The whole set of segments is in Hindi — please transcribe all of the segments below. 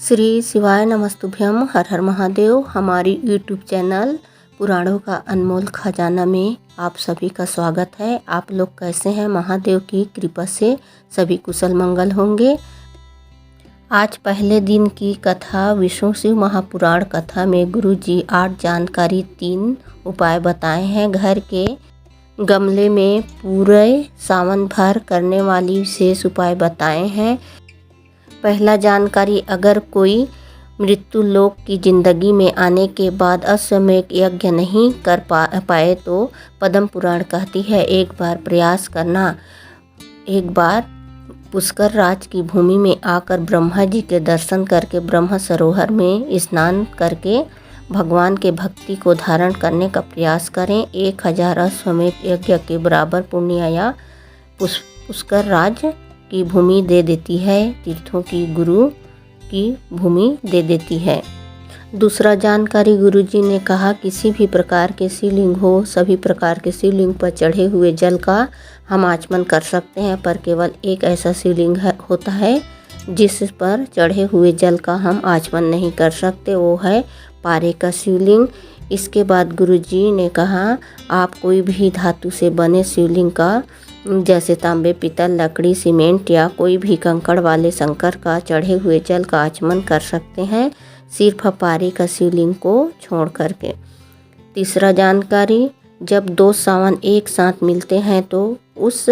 श्री शिवाय नमस्तुभ्यम। हर हर महादेव। हमारी यूट्यूब चैनल पुराणों का अनमोल खजाना में आप सभी का स्वागत है। आप लोग कैसे हैं? महादेव की कृपा से सभी कुशल मंगल होंगे। आज पहले दिन की कथा विष्णु शिव महापुराण कथा में गुरुजी 8 जानकारी 3 उपाय बताए हैं। घर के गमले में पूरे सावन भर करने वाली विशेष उपाय बताए हैं। पहला जानकारी, अगर कोई मृत्यु लोक की जिंदगी में आने के बाद अश्वमेध यज्ञ नहीं कर पाए तो पद्म पुराण कहती है एक बार प्रयास करना। एक बार पुष्कर राज की भूमि में आकर ब्रह्मा जी के दर्शन करके ब्रह्म सरोवर में स्नान करके भगवान के भक्ति को धारण करने का प्रयास करें। 1000 अश्वमेध यज्ञ के बराबर पुण्य या पुष्कर राज की भूमि दे देती है, तीर्थों की गुरु की भूमि दे देती है। दूसरा जानकारी, गुरुजी ने कहा किसी भी प्रकार के शिवलिंग हो, सभी प्रकार के शिवलिंग पर चढ़े हुए जल का हम आचमन कर सकते हैं, पर केवल एक ऐसा शिवलिंग होता है जिस पर चढ़े हुए जल का हम आचमन नहीं कर सकते, वो है पारे का शिवलिंग। इसके बाद गुरुजी ने कहा आप कोई भी धातु से बने शिवलिंग का, जैसे तांबे, पीतल, लकड़ी, सीमेंट या कोई भी कंकड़ वाले शंकर का चढ़े हुए जल का आचमन कर सकते हैं, सिर्फ पारे का शिवलिंग को छोड़ करके। तीसरा जानकारी, जब 2 सावन एक साथ मिलते हैं तो उस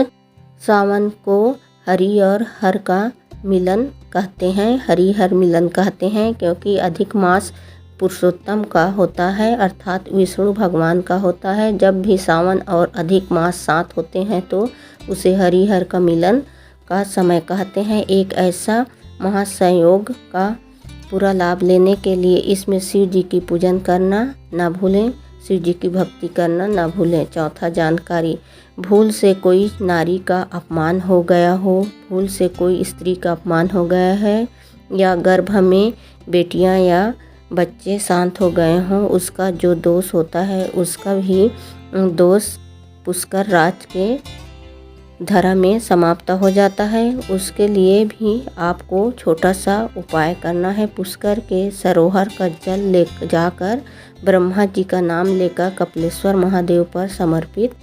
सावन को हरि और हर का मिलन कहते हैं, हरि हर मिलन कहते हैं, क्योंकि अधिक मास पुरुषोत्तम का होता है, अर्थात विष्णु भगवान का होता है। जब भी सावन और अधिक मास साथ होते हैं तो उसे हरिहर का मिलन का समय कहते हैं। एक ऐसा महासंयोग का पूरा लाभ लेने के लिए इसमें शिव जी की पूजन करना ना भूलें, शिव जी की भक्ति करना ना भूलें। चौथा जानकारी, भूल से कोई नारी का अपमान हो गया हो, भूल से कोई स्त्री का अपमान हो गया है या गर्भ में बेटियां या बच्चे शांत हो गए हों, उसका जो दोष होता है उसका भी दोष पुष्कर राज के धरा में समाप्त हो जाता है। उसके लिए भी आपको छोटा सा उपाय करना है। पुष्कर के सरोवर का जल ले जाकर ब्रह्मा जी का नाम लेकर कपिलेश्वर महादेव पर समर्पित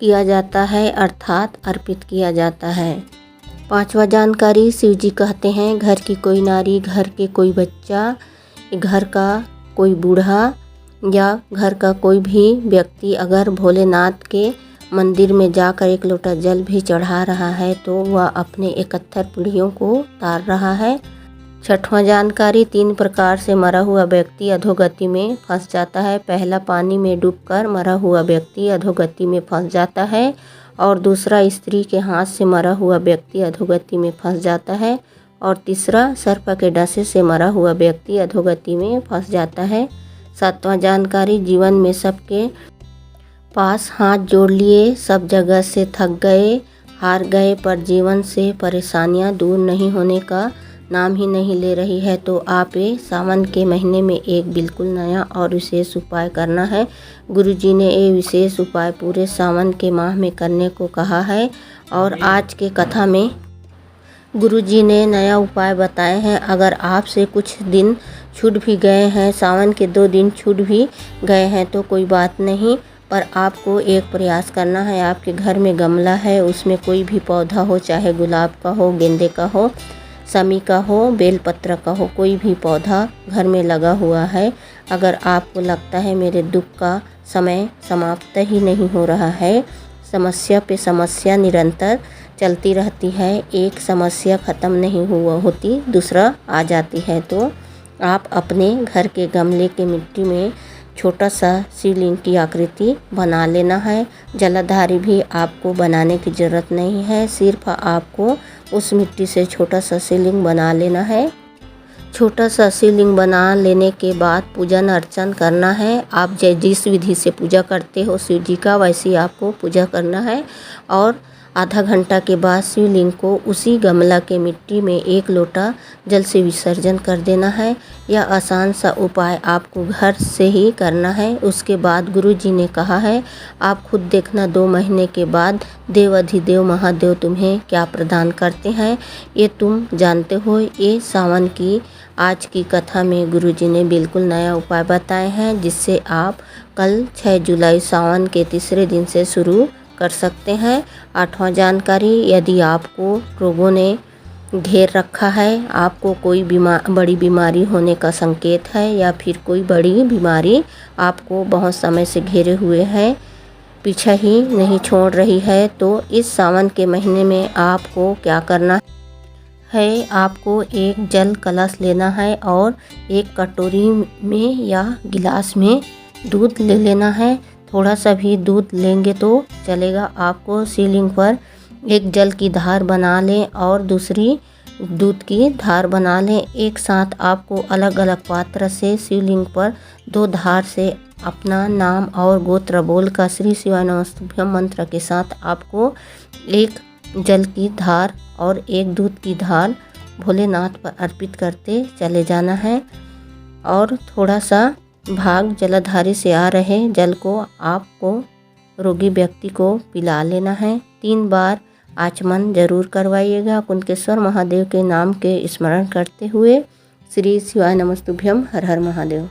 किया जाता है, अर्थात अर्पित किया जाता है। 5वां जानकारी, शिव जी कहते हैं घर की कोई नारी, घर के कोई बच्चा, घर का कोई बूढ़ा या घर का कोई भी व्यक्ति अगर भोलेनाथ के मंदिर में जाकर 1 लोटा जल भी चढ़ा रहा है तो वह अपने 71 पीढ़ियों को तार रहा है। 6वां जानकारी, 3 प्रकार से मरा हुआ व्यक्ति अधोगति में फंस जाता है। पहला, पानी में डूबकर मरा हुआ व्यक्ति अधोगति में फंस जाता है, और दूसरा, स्त्री के हाथ से मरा हुआ व्यक्ति अधोगति में फंस जाता है, और तीसरा, सर्प के डसे से मरा हुआ व्यक्ति अधोगति में फंस जाता है। 7वां जानकारी, जीवन में सबके पास हाथ जोड़ लिए, सब जगह से थक गए, हार गए, पर जीवन से परेशानियां दूर नहीं होने का नाम ही नहीं ले रही है, तो आप सावन के महीने में एक बिल्कुल नया और विशेष उपाय करना है। गुरुजी ने ये विशेष उपाय पूरे सावन के माह में करने को कहा है, और आज के कथा में गुरुजी ने नया उपाय बताए हैं। अगर आपसे कुछ दिन छूट भी गए हैं, सावन के 2 दिन छूट भी गए हैं तो कोई बात नहीं, पर आपको एक प्रयास करना है। आपके घर में गमला है, उसमें कोई भी पौधा हो, चाहे गुलाब का हो, गेंदे का हो, समी का हो, बेलपत्र का हो, कोई भी पौधा घर में लगा हुआ है। अगर आपको लगता है मेरे दुख का समय समाप्त ही नहीं हो रहा है, समस्या पे समस्या निरंतर चलती रहती है, एक समस्या ख़त्म नहीं होती दूसरा आ जाती है, तो आप अपने घर के गमले के मिट्टी में छोटा सा शिवलिंग की आकृति बना लेना है। जलाधारी भी आपको बनाने की ज़रूरत नहीं है, सिर्फ आपको उस मिट्टी से छोटा सा शिवलिंग बना लेना है। छोटा सा शिवलिंग बना लेने के बाद पूजन अर्चन करना है। आप जिस विधि से पूजा करते हो शिव जी का, वैसे आपको पूजा करना है, और आधा घंटा के बाद शिवलिंग को उसी गमला के मिट्टी में 1 लोटा जल से विसर्जन कर देना है। यह आसान सा उपाय आपको घर से ही करना है। उसके बाद गुरुजी ने कहा है आप खुद देखना 2 महीने के बाद देव अधिदेव महादेव तुम्हें क्या प्रदान करते हैं, ये तुम जानते हो। ये सावन की आज की कथा में गुरुजी ने बिल्कुल नया उपाय बताए हैं जिससे आप कल 6 जुलाई सावन के तीसरे दिन से शुरू कर सकते हैं। 8वां जानकारी, यदि आपको रोगों ने घेर रखा है, आपको कोई बड़ी बीमारी होने का संकेत है या फिर कोई बड़ी बीमारी आपको बहुत समय से घेरे हुए है, पीछा ही नहीं छोड़ रही है, तो इस सावन के महीने में आपको क्या करना है। आपको एक जल कलश लेना है और एक कटोरी में या गिलास में दूध ले लेना है। थोड़ा सा भी दूध लेंगे तो चलेगा। आपको सीलिंग पर एक जल की धार बना लें और दूसरी दूध की धार बना लें। एक साथ आपको अलग अलग पात्र से शिवलिंग पर 2 धार से अपना नाम और गोत्र बोलकर श्री शिवाय नमस्तुभ्यम मंत्र के साथ आपको एक जल की धार और एक दूध की धार भोलेनाथ पर अर्पित करते चले जाना है और थोड़ा सा भाग जलधारी से आ रहे जल को आपको रोगी व्यक्ति को पिला लेना है। 3 बार आचमन जरूर करवाइएगा। कुंतेश्वर महादेव के नाम के स्मरण करते हुए। श्री शिवाय नमस्तुभ्यम। हर हर महादेव।